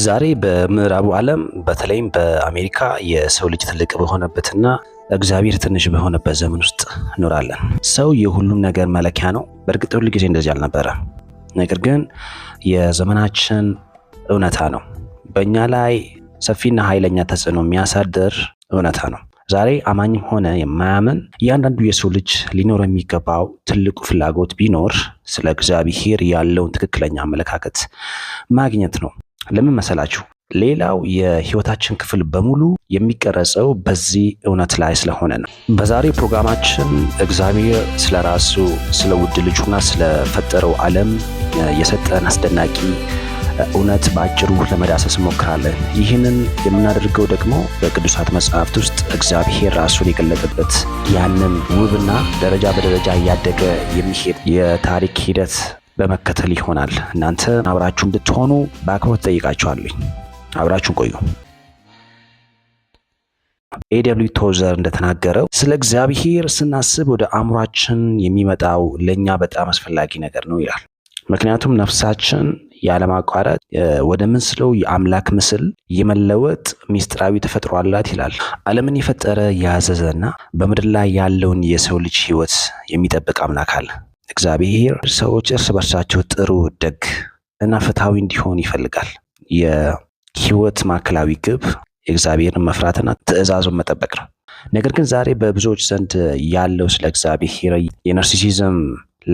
ዛሬ በምዕራቡ ዓለም በተለይም በአሜሪካ የሰው ልጅ ትልቅ በሆነበትና እግዚአብሔር ትንሽ በሆነበት ዘመን ውስጥ እንኖራለን። ሰው የሁሉም ነገር መለኪያ ነው። በእርግጥ ሁሉ ጊዜ እንደዚህ አልነበረ። ነገር ግን የዘመናችን እውነታ ነው። በእኛ ላይ ሰፊና ኃይለኛ ተጽዕኖ የሚያሳድር እውነታ ነው። ዛሬ አማኝም ሆነ የማያምን እያንዳንዱ የሰው ልጅ ሊኖር የሚገባው ትልቁ ፍላጎት ቢኖር ስለ እግዚአብሔር ያለውን ትክክለኛ አመለካከት ማግኘት ነው። ለምን መሰላችሁ? ሌላው የህይወታችን ክፍል በሙሉ የሚቀረጸው በዚህ እውነት ላይ ስለሆነ ነው። በዛሬ ፕሮግራማችን እግዚአብሔር ስለራሱ ስለ ውድ ልጁና ስለፈጠረው ዓለም የሰጠን አስደናቂ እውነት በአጭሩ ለመዳሰስ እንሞክራለን። ይህንን የምናደርገው ደግሞ በቅዱሳት መጽሐፍት ውስጥ እግዚአብሔር ራሱን የገለጠበት ያንን ውብና ደረጃ በደረጃ እያደገ የሚሄድ የታሪክ ሂደት በመከተል ይሆናል። እናንተ አብራችሁ እንድትሆኑ በአክብሮት ጠይቃችኋለሁ። አብራችሁን ቆዩ። ኤ.ደብሊው ቶዘር እንደተናገረው ስለ እግዚአብሔር ስናስብ ወደ አእምሯችን የሚመጣው ለእኛ በጣም አስፈላጊ ነገር ነው ይላል። ምክንያቱም ነፍሳችን ያለማቋረጥ ወደ ምስለው የአምላክ ምስል የመለወጥ ሚስጥራዊ ተፈጥሮ አላት ይላል። ዓለምን የፈጠረ ያዘዘና በምድር ላይ ያለውን የሰው ልጅ ህይወት የሚጠብቅ አምላክ አለ። እግዚአብሔር ሰዎች እርስ በርሳቸው ጥሩ፣ ደግ እና ፍትሃዊ እንዲሆን ይፈልጋል። የህይወት ማዕከላዊ ግብ የእግዚአብሔርን መፍራትና ትእዛዙን መጠበቅ ነው። ነገር ግን ዛሬ በብዙዎች ዘንድ ያለው ስለ እግዚአብሔር የናርሲሲዝም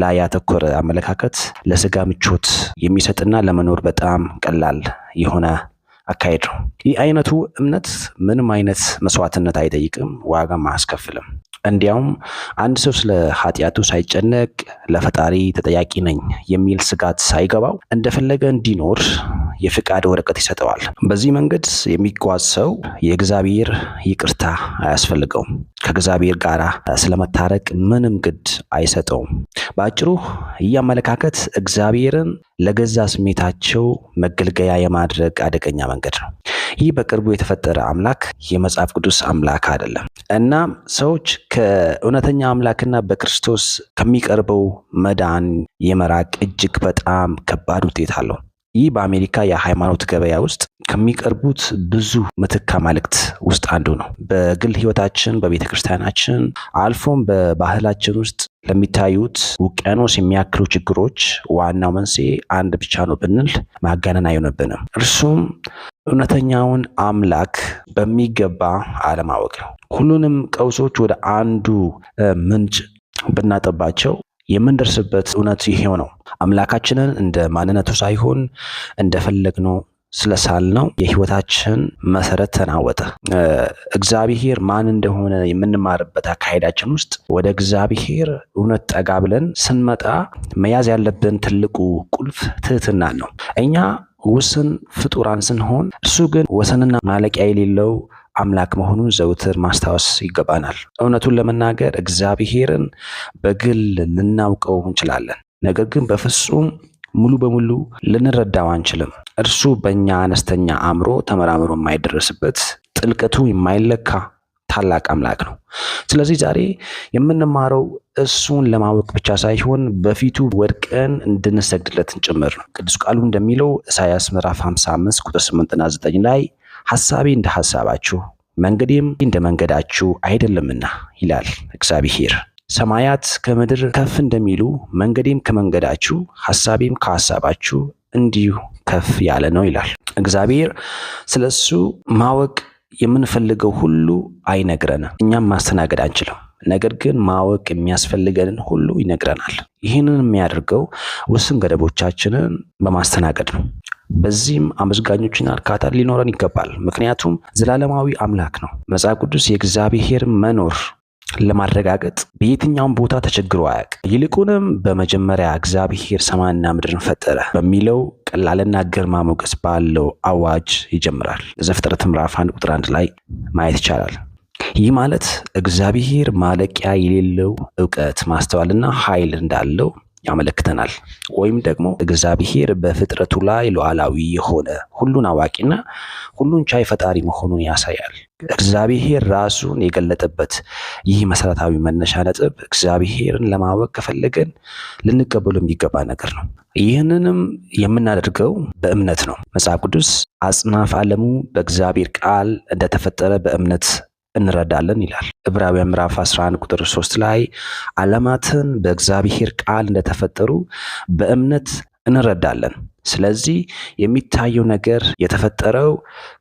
ላይ ያተኮረ አመለካከት ለስጋ ምቾት የሚሰጥና ለመኖር በጣም ቀላል የሆነ አካሄድ ነው። ይህ አይነቱ እምነት ምንም አይነት መስዋዕትነት አይጠይቅም፣ ዋጋም አያስከፍልም። እንዲያውም አንድ ሰው ስለ ኃጢአቱ ሳይጨነቅ ለፈጣሪ ተጠያቂ ነኝ የሚል ስጋት ሳይገባው እንደፈለገ እንዲኖር የፍቃድ ወረቀት ይሰጠዋል። በዚህ መንገድ የሚጓዝ ሰው የእግዚአብሔር ይቅርታ አያስፈልገውም። ከእግዚአብሔር ጋር ስለመታረቅ ምንም ግድ አይሰጠውም። በአጭሩ ይህ አመለካከት እግዚአብሔርን ለገዛ ስሜታቸው መገልገያ የማድረግ አደገኛ መንገድ ነው። ይህ በቅርቡ የተፈጠረ አምላክ የመጽሐፍ ቅዱስ አምላክ አይደለም። እናም ሰዎች ከእውነተኛ አምላክና በክርስቶስ ከሚቀርበው መዳን የመራቅ እጅግ በጣም ከባድ ውጤት አለው። ይህ በአሜሪካ የሃይማኖት ገበያ ውስጥ ከሚቀርቡት ብዙ ምትክ አማልክት ውስጥ አንዱ ነው። በግል ህይወታችን፣ በቤተ ክርስቲያናችን አልፎም በባህላችን ውስጥ ለሚታዩት ውቅያኖስ የሚያክሉ ችግሮች ዋናው መንስኤ አንድ ብቻ ነው ብንል ማጋነን አይሆንብንም። እርሱም እውነተኛውን አምላክ በሚገባ አለማወቅ ነው። ሁሉንም ቀውሶች ወደ አንዱ ምንጭ ብናጠባቸው የምንደርስበት እውነት ይሄው ነው። አምላካችንን እንደ ማንነቱ ሳይሆን እንደፈለግነው ስለሳልነው የህይወታችን መሰረት ተናወጠ። እግዚአብሔር ማን እንደሆነ የምንማርበት አካሄዳችን ውስጥ ወደ እግዚአብሔር እውነት ጠጋ ብለን ስንመጣ መያዝ ያለብን ትልቁ ቁልፍ ትህትናን ነው። እኛ ውስን ፍጡራን ስንሆን፣ እርሱ ግን ወሰንና ማለቂያ የሌለው አምላክ መሆኑን ዘውትር ማስታወስ ይገባናል። እውነቱን ለመናገር እግዚአብሔርን በግል ልናውቀው እንችላለን፣ ነገር ግን በፍጹም ሙሉ በሙሉ ልንረዳው አንችልም። እርሱ በእኛ አነስተኛ አእምሮ ተመራምሮ የማይደረስበት ጥልቀቱ የማይለካ ታላቅ አምላክ ነው። ስለዚህ ዛሬ የምንማረው እሱን ለማወቅ ብቻ ሳይሆን በፊቱ ወድቀን እንድንሰግድለትን ጭምር ነው። ቅዱስ ቃሉ እንደሚለው ኢሳይያስ ምዕራፍ 55 ቁጥር 8 እና 9 ላይ ሐሳቤ እንደ ሐሳባችሁ መንገዴም እንደ መንገዳችሁ አይደለምና ይላል እግዚአብሔር። ሰማያት ከምድር ከፍ እንደሚሉ መንገዴም ከመንገዳችሁ ሐሳቤም ከሐሳባችሁ እንዲሁ ከፍ ያለ ነው ይላል። እግዚአብሔር ስለሱ ማወቅ የምንፈልገው ሁሉ አይነግረንም፣ እኛም ማስተናገድ አንችልም። ነገር ግን ማወቅ የሚያስፈልገንን ሁሉ ይነግረናል። ይህንን የሚያደርገው ውስን ገደቦቻችንን በማስተናገድ ነው። በዚህም አመስጋኞችና እርካታ ሊኖረን ይገባል። ምክንያቱም ዘላለማዊ አምላክ ነው። መጽሐፍ ቅዱስ የእግዚአብሔር መኖር ለማረጋገጥ በየትኛውም ቦታ ተቸግሮ አያውቅም። ይልቁንም በመጀመሪያ እግዚአብሔር ሰማይና ምድርን ፈጠረ በሚለው ቀላልና ግርማ ሞገስ ባለው አዋጅ ይጀምራል። ዘፍጥረት ምዕራፍ 1 ቁጥር 1 ላይ ማየት ይቻላል። ይህ ማለት እግዚአብሔር ማለቂያ የሌለው ዕውቀት፣ ማስተዋልና ኃይል እንዳለው ያመለክተናል። ወይም ደግሞ እግዚአብሔር በፍጥረቱ ላይ ሉዓላዊ የሆነ ሁሉን አዋቂና ሁሉን ቻይ ፈጣሪ መሆኑን ያሳያል። እግዚአብሔር ራሱን የገለጠበት ይህ መሰረታዊ መነሻ ነጥብ እግዚአብሔርን ለማወቅ ከፈለገን ልንቀበሉ የሚገባ ነገር ነው። ይህንንም የምናደርገው በእምነት ነው። መጽሐፍ ቅዱስ አጽናፈ ዓለሙ በእግዚአብሔር ቃል እንደተፈጠረ በእምነት እንረዳለን ይላል። ዕብራውያን ምዕራፍ 11 ቁጥር 3 ላይ ዓለማትን በእግዚአብሔር ቃል እንደተፈጠሩ በእምነት እንረዳለን። ስለዚህ የሚታየው ነገር የተፈጠረው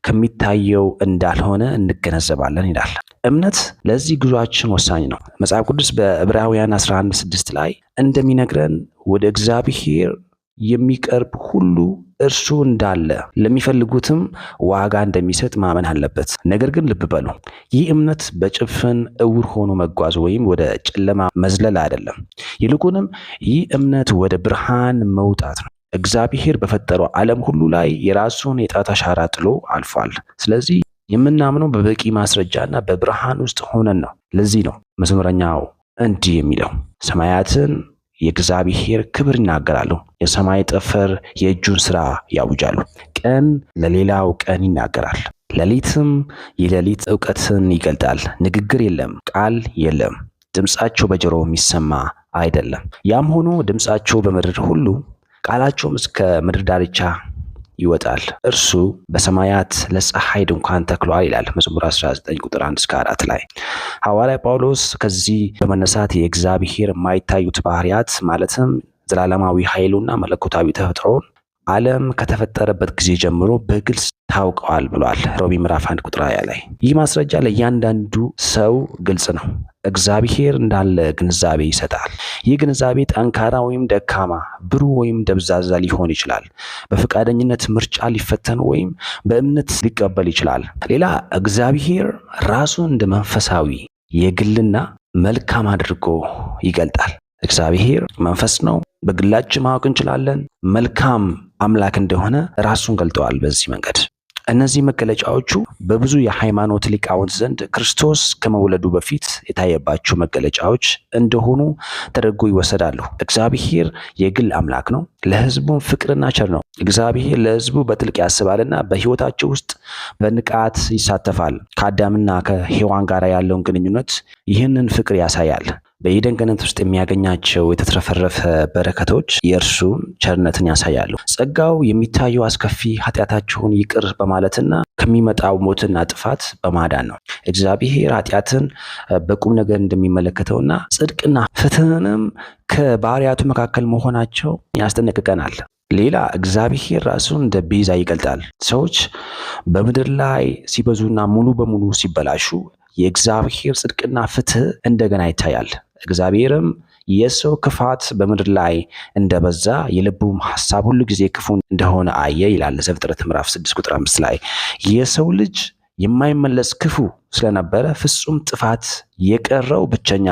ከሚታየው እንዳልሆነ እንገነዘባለን ይላል። እምነት ለዚህ ጉዟችን ወሳኝ ነው። መጽሐፍ ቅዱስ በዕብራውያን 11:6 ላይ እንደሚነግረን ወደ እግዚአብሔር የሚቀርብ ሁሉ እርሱ እንዳለ ለሚፈልጉትም ዋጋ እንደሚሰጥ ማመን አለበት። ነገር ግን ልብ በሉ፣ ይህ እምነት በጭፍን እውር ሆኖ መጓዝ ወይም ወደ ጨለማ መዝለል አይደለም። ይልቁንም ይህ እምነት ወደ ብርሃን መውጣት ነው። እግዚአብሔር በፈጠረው ዓለም ሁሉ ላይ የራሱን የጣት አሻራ ጥሎ አልፏል። ስለዚህ የምናምነው በበቂ ማስረጃና በብርሃን ውስጥ ሆነን ነው። ለዚህ ነው መዝሙረኛው እንዲህ የሚለው ሰማያትን የእግዚአብሔር ክብር ይናገራሉ፣ የሰማይ ጠፈር የእጁን ሥራ ያውጃሉ። ቀን ለሌላው ቀን ይናገራል፣ ሌሊትም የሌሊት ዕውቀትን ይገልጣል። ንግግር የለም፣ ቃል የለም፣ ድምፃቸው በጆሮ የሚሰማ አይደለም። ያም ሆኖ ድምፃቸው በምድር ሁሉ ቃላቸውም እስከ ምድር ዳርቻ ይወጣል። እርሱ በሰማያት ለፀሐይ ድንኳን ተክሏል ይላል መዝሙር 19 ቁጥር 1-4 ላይ። ሐዋርያ ጳውሎስ ከዚህ በመነሳት የእግዚአብሔር የማይታዩት ባህሪያት ማለትም ዘላለማዊ ኃይሉና መለኮታዊ ተፈጥሮን ዓለም ከተፈጠረበት ጊዜ ጀምሮ በግልጽ ታውቀዋል ብሏል ሮሜ ምዕራፍ 1 ቁጥር 20 ላይ። ይህ ማስረጃ ለእያንዳንዱ ሰው ግልጽ ነው። እግዚአብሔር እንዳለ ግንዛቤ ይሰጣል። ይህ ግንዛቤ ጠንካራ ወይም ደካማ፣ ብሩህ ወይም ደብዛዛ ሊሆን ይችላል። በፈቃደኝነት ምርጫ ሊፈተን ወይም በእምነት ሊቀበል ይችላል። ሌላ እግዚአብሔር ራሱን እንደ መንፈሳዊ የግልና መልካም አድርጎ ይገልጣል። እግዚአብሔር መንፈስ ነው። በግላችን ማወቅ እንችላለን። መልካም አምላክ እንደሆነ ራሱን ገልጠዋል በዚህ መንገድ። እነዚህ መገለጫዎቹ በብዙ የሃይማኖት ሊቃውንት ዘንድ ክርስቶስ ከመወለዱ በፊት የታየባቸው መገለጫዎች እንደሆኑ ተደርጎ ይወሰዳሉ። እግዚአብሔር የግል አምላክ ነው። ለሕዝቡም ፍቅርና ቸር ነው። እግዚአብሔር ለሕዝቡ በጥልቅ ያስባልና በሕይወታቸው ውስጥ በንቃት ይሳተፋል። ከአዳምና ከሔዋን ጋር ያለውን ግንኙነት ይህንን ፍቅር ያሳያል። በኤደን ገነት ውስጥ የሚያገኛቸው የተትረፈረፈ በረከቶች የእርሱን ቸርነትን ያሳያሉ። ጸጋው የሚታየው አስከፊ ኃጢአታቸውን ይቅር በማለትና ከሚመጣው ሞትና ጥፋት በማዳን ነው። እግዚአብሔር ኃጢአትን በቁም ነገር እንደሚመለከተውና ጽድቅና ፍትህንም ከባህሪያቱ መካከል መሆናቸው ያስጠነቅቀናል። ሌላ እግዚአብሔር ራሱን እንደ ቤዛ ይገልጣል። ሰዎች በምድር ላይ ሲበዙና ሙሉ በሙሉ ሲበላሹ የእግዚአብሔር ጽድቅና ፍትህ እንደገና ይታያል። እግዚአብሔርም የሰው ክፋት በምድር ላይ እንደበዛ የልቡም ሐሳብ ሁሉ ጊዜ ክፉ እንደሆነ አየ ይላል ዘፍጥረት ምዕራፍ 6 ቁጥር 5 ላይ። የሰው ልጅ የማይመለስ ክፉ ስለነበረ ፍጹም ጥፋት የቀረው ብቸኛ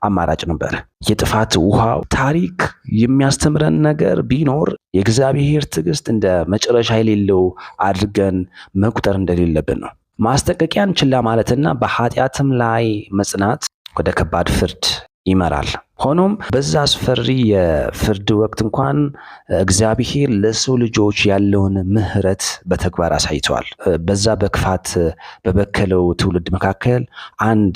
አማራጭ ነበር። የጥፋት ውሃው ታሪክ የሚያስተምረን ነገር ቢኖር የእግዚአብሔር ትዕግስት እንደ መጨረሻ የሌለው አድርገን መቁጠር እንደሌለብን ነው። ማስጠንቀቂያን ችላ ማለትና በኃጢአትም ላይ መጽናት ወደ ከባድ ፍርድ ይመራል። ሆኖም በዛ አስፈሪ የፍርድ ወቅት እንኳን እግዚአብሔር ለሰው ልጆች ያለውን ምሕረት በተግባር አሳይተዋል። በዛ በክፋት በበከለው ትውልድ መካከል አንድ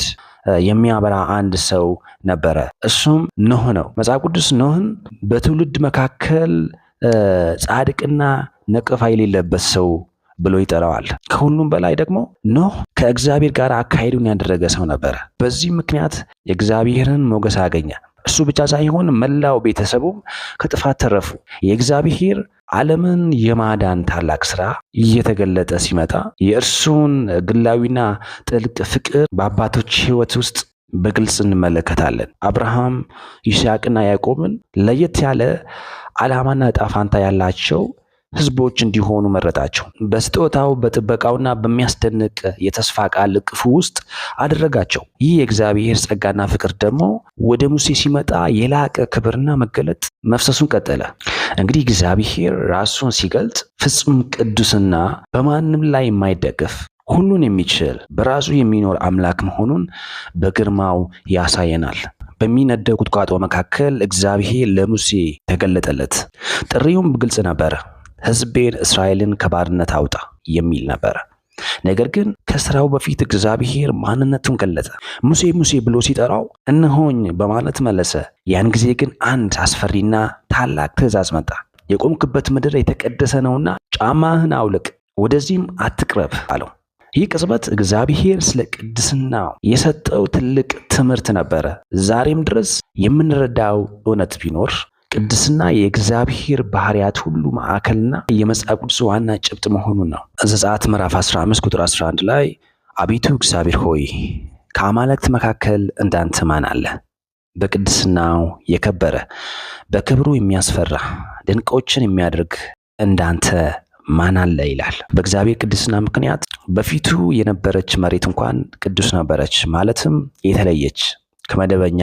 የሚያበራ አንድ ሰው ነበረ። እሱም ኖህ ነው። መጽሐፍ ቅዱስ ኖህን በትውልድ መካከል ጻድቅና ነቀፋ የሌለበት ሰው ብሎ ይጠራዋል። ከሁሉም በላይ ደግሞ ኖህ ከእግዚአብሔር ጋር አካሄዱን ያደረገ ሰው ነበረ። በዚህ ምክንያት የእግዚአብሔርን ሞገስ አገኘ። እሱ ብቻ ሳይሆን መላው ቤተሰቡም ከጥፋት ተረፉ። የእግዚአብሔር ዓለምን የማዳን ታላቅ ስራ እየተገለጠ ሲመጣ የእርሱን ግላዊና ጥልቅ ፍቅር በአባቶች ሕይወት ውስጥ በግልጽ እንመለከታለን። አብርሃም፣ ይስሐቅና ያዕቆብን ለየት ያለ ዓላማና ዕጣ ፈንታ ያላቸው ሕዝቦች እንዲሆኑ መረጣቸው። በስጦታው በጥበቃውና በሚያስደንቅ የተስፋ ቃል እቅፉ ውስጥ አደረጋቸው። ይህ የእግዚአብሔር ጸጋና ፍቅር ደግሞ ወደ ሙሴ ሲመጣ የላቀ ክብርና መገለጥ መፍሰሱን ቀጠለ። እንግዲህ እግዚአብሔር ራሱን ሲገልጥ ፍጹም ቅዱስና በማንም ላይ የማይደገፍ ሁሉን የሚችል በራሱ የሚኖር አምላክ መሆኑን በግርማው ያሳየናል። በሚነደው ቁጥቋጦ መካከል እግዚአብሔር ለሙሴ ተገለጠለት። ጥሪውም ግልጽ ነበር። ሕዝቤን እስራኤልን ከባርነት አውጣ የሚል ነበር። ነገር ግን ከስራው በፊት እግዚአብሔር ማንነቱን ገለጠ። ሙሴ ሙሴ ብሎ ሲጠራው እነሆኝ በማለት መለሰ። ያን ጊዜ ግን አንድ አስፈሪና ታላቅ ትእዛዝ መጣ። የቆምክበት ምድር የተቀደሰ ነውና ጫማህን አውልቅ፣ ወደዚህም አትቅረብ አለው። ይህ ቅጽበት እግዚአብሔር ስለ ቅድስናው የሰጠው ትልቅ ትምህርት ነበረ። ዛሬም ድረስ የምንረዳው እውነት ቢኖር ቅድስና የእግዚአብሔር ባህሪያት ሁሉ ማዕከልና የመጽሐፍ ቅዱስ ዋና ጭብጥ መሆኑን ነው። ዘጸአት ምዕራፍ 15 ቁጥር 11 ላይ አቤቱ እግዚአብሔር ሆይ ከአማልክት መካከል እንዳንተ ማን አለ? በቅድስናው የከበረ በክብሩ የሚያስፈራ ድንቆችን የሚያደርግ እንዳንተ ማን አለ ይላል። በእግዚአብሔር ቅድስና ምክንያት በፊቱ የነበረች መሬት እንኳን ቅዱስ ነበረች፣ ማለትም የተለየች ከመደበኛ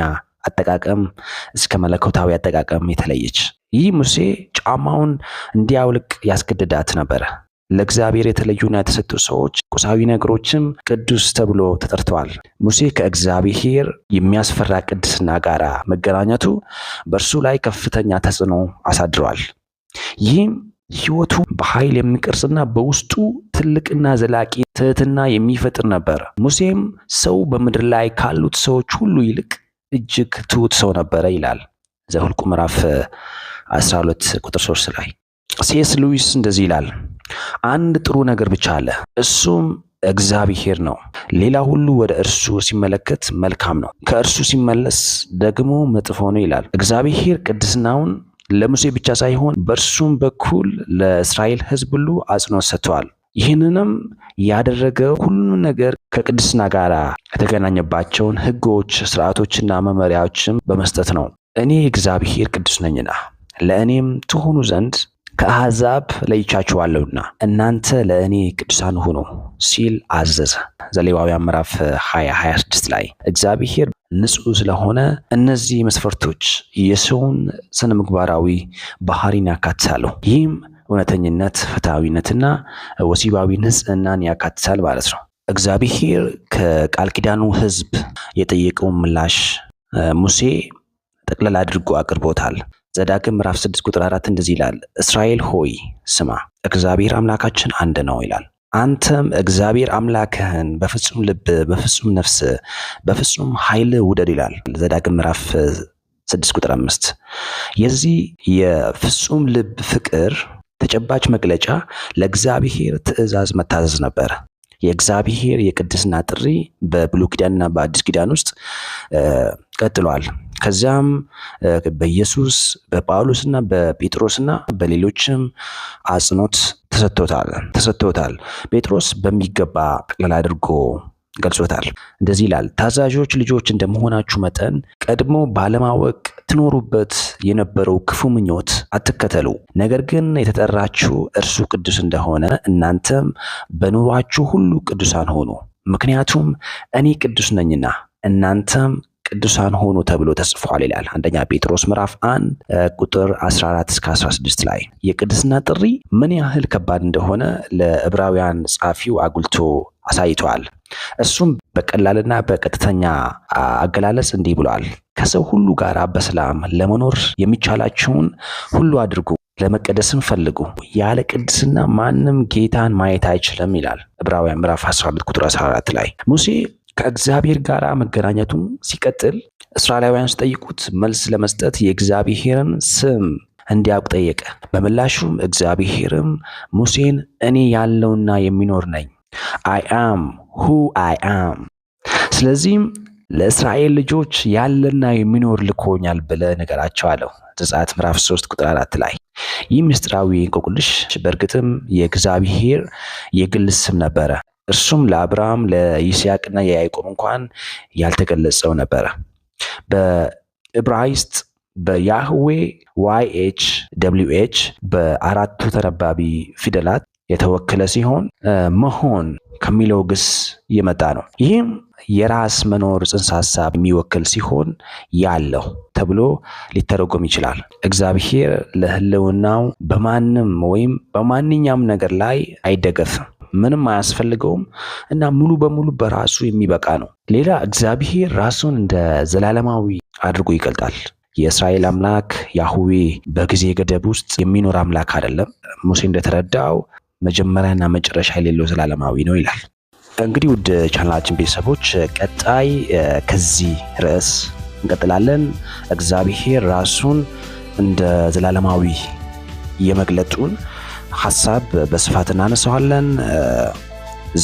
አጠቃቀም እስከ መለኮታዊ አጠቃቀም የተለየች። ይህ ሙሴ ጫማውን እንዲያውልቅ ያስገድዳት ነበረ። ለእግዚአብሔር የተለዩና የተሰጡ ሰዎች ቁሳዊ ነገሮችም ቅዱስ ተብሎ ተጠርተዋል። ሙሴ ከእግዚአብሔር የሚያስፈራ ቅድስና ጋር መገናኘቱ በእርሱ ላይ ከፍተኛ ተጽዕኖ አሳድሯል። ይህም ሕይወቱ በኃይል የሚቀርጽና በውስጡ ትልቅና ዘላቂ ትህትና የሚፈጥር ነበር። ሙሴም ሰው በምድር ላይ ካሉት ሰዎች ሁሉ ይልቅ እጅግ ትሁት ሰው ነበረ ይላል ዘኍልቍ ምዕራፍ 12 ቁጥር 3 ላይ። ሲ.ኤስ. ሉዊስ እንደዚህ ይላል፣ አንድ ጥሩ ነገር ብቻ አለ፣ እሱም እግዚአብሔር ነው። ሌላ ሁሉ ወደ እርሱ ሲመለከት መልካም ነው፣ ከእርሱ ሲመለስ ደግሞ መጥፎ ነው ይላል። እግዚአብሔር ቅድስናውን ለሙሴ ብቻ ሳይሆን በእርሱም በኩል ለእስራኤል ሕዝብ ሁሉ አጽንዖት ሰጥቷል። ይህንንም ያደረገው ሁሉም ነገር ከቅድስና ጋር የተገናኘባቸውን ሕጎች፣ ስርዓቶችና መመሪያዎችም በመስጠት ነው። እኔ እግዚአብሔር ቅዱስ ነኝና ለእኔም ትሆኑ ዘንድ ከአሕዛብ ለይቻችኋለሁና እናንተ ለእኔ ቅዱሳን ሁኑ ሲል አዘዘ። ዘሌዋውያን ምዕራፍ 26 ላይ እግዚአብሔር ንጹሕ ስለሆነ እነዚህ መስፈርቶች የሰውን ስነ ምግባራዊ ባህሪን ያካትታሉ። ይህም እውነተኝነት፣ ፍትሐዊነትና ወሲባዊ ንጽህናን ያካትታል ማለት ነው። እግዚአብሔር ከቃል ኪዳኑ ሕዝብ የጠየቀውን ምላሽ ሙሴ ጠቅለል አድርጎ አቅርቦታል። ዘዳግም ምዕራፍ 6 ቁጥር 4 እንደዚህ ይላል፣ እስራኤል ሆይ ስማ፣ እግዚአብሔር አምላካችን አንድ ነው ይላል። አንተም እግዚአብሔር አምላክህን በፍጹም ልብ፣ በፍጹም ነፍስ፣ በፍጹም ኃይል ውደድ ይላል። ዘዳግም ምዕራፍ 6 ቁጥር 5። የዚህ የፍጹም ልብ ፍቅር ተጨባጭ መግለጫ ለእግዚአብሔር ትእዛዝ መታዘዝ ነበር። የእግዚአብሔር የቅድስና ጥሪ በብሉይ ኪዳንና በአዲስ ኪዳን ውስጥ ቀጥሏል። ከዚያም በኢየሱስ በጳውሎስና በጴጥሮስና በሌሎችም አጽንዖት ተሰጥቶታል። ጴጥሮስ በሚገባ ጠቅለል አድርጎ ገልጾታል። እንደዚህ ይላል፣ ታዛዦች ልጆች እንደመሆናችሁ መጠን ቀድሞ ባለማወቅ ትኖሩበት የነበረው ክፉ ምኞት አትከተሉ። ነገር ግን የተጠራችሁ እርሱ ቅዱስ እንደሆነ እናንተም በኑሯችሁ ሁሉ ቅዱሳን ሆኑ። ምክንያቱም እኔ ቅዱስ ነኝና እናንተም ቅዱሳን ሆኑ ተብሎ ተጽፏል ይላል። አንደኛ ጴጥሮስ ምዕራፍ 1 ቁጥር 14 እስከ 16 ላይ የቅድስና ጥሪ ምን ያህል ከባድ እንደሆነ ለዕብራውያን ጻፊው አጉልቶ አሳይቷል። እሱም በቀላልና በቀጥተኛ አገላለጽ እንዲህ ብሏል፣ ከሰው ሁሉ ጋር በሰላም ለመኖር የሚቻላችሁን ሁሉ አድርጉ፣ ለመቀደስም ፈልጉ፣ ያለ ቅድስና ማንም ጌታን ማየት አይችልም ይላል ዕብራውያን ምዕራፍ 12 ቁጥር 14 ላይ። ሙሴ ከእግዚአብሔር ጋር መገናኘቱን ሲቀጥል እስራኤላውያን ሲጠይቁት መልስ ለመስጠት የእግዚአብሔርን ስም እንዲያውቅ ጠየቀ። በምላሹም እግዚአብሔርም ሙሴን እኔ ያለውና የሚኖር ነኝ፣ አይ አም ሁ አይ አም፣ ስለዚህም ለእስራኤል ልጆች ያለና የሚኖር ልኮኛል ብለህ ንገራቸው አለው። ዘጸአት ምዕራፍ 3 ቁጥር 4 ላይ። ይህ ምስጢራዊ እንቆቅልሽ በእርግጥም የእግዚአብሔር የግል ስም ነበረ። እርሱም ለአብርሃም ለይስሐቅና የያዕቆብ እንኳን ያልተገለጸው ነበረ። በዕብራይስጥ በያህዌ YHWH በአራቱ ተነባቢ ፊደላት የተወከለ ሲሆን መሆን ከሚለው ግስ የመጣ ነው። ይህም የራስ መኖር ጽንሰ ሐሳብ የሚወክል ሲሆን ያለው ተብሎ ሊተረጎም ይችላል። እግዚአብሔር ለሕልውናው በማንም ወይም በማንኛውም ነገር ላይ አይደገፍም፣ ምንም አያስፈልገውም እና ሙሉ በሙሉ በራሱ የሚበቃ ነው። ሌላ እግዚአብሔር ራሱን እንደ ዘላለማዊ አድርጎ ይገልጣል። የእስራኤል አምላክ ያህዌ በጊዜ ገደብ ውስጥ የሚኖር አምላክ አይደለም። ሙሴ እንደተረዳው መጀመሪያና መጨረሻ የሌለው ዘላለማዊ ነው ይላል። እንግዲህ ውድ ቻናላችን ቤተሰቦች ቀጣይ ከዚህ ርዕስ እንቀጥላለን። እግዚአብሔር ራሱን እንደ ዘላለማዊ የመግለጡን ሐሳብ በስፋት እናነሳዋለን።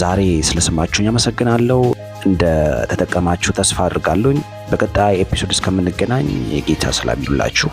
ዛሬ ስለሰማችሁኝ አመሰግናለሁ። እንደ ተጠቀማችሁ ተስፋ አድርጋለሁ። በቀጣይ ኤፒሶድ እስከምንገናኝ የጌታ ሰላም ይሁንላችሁ።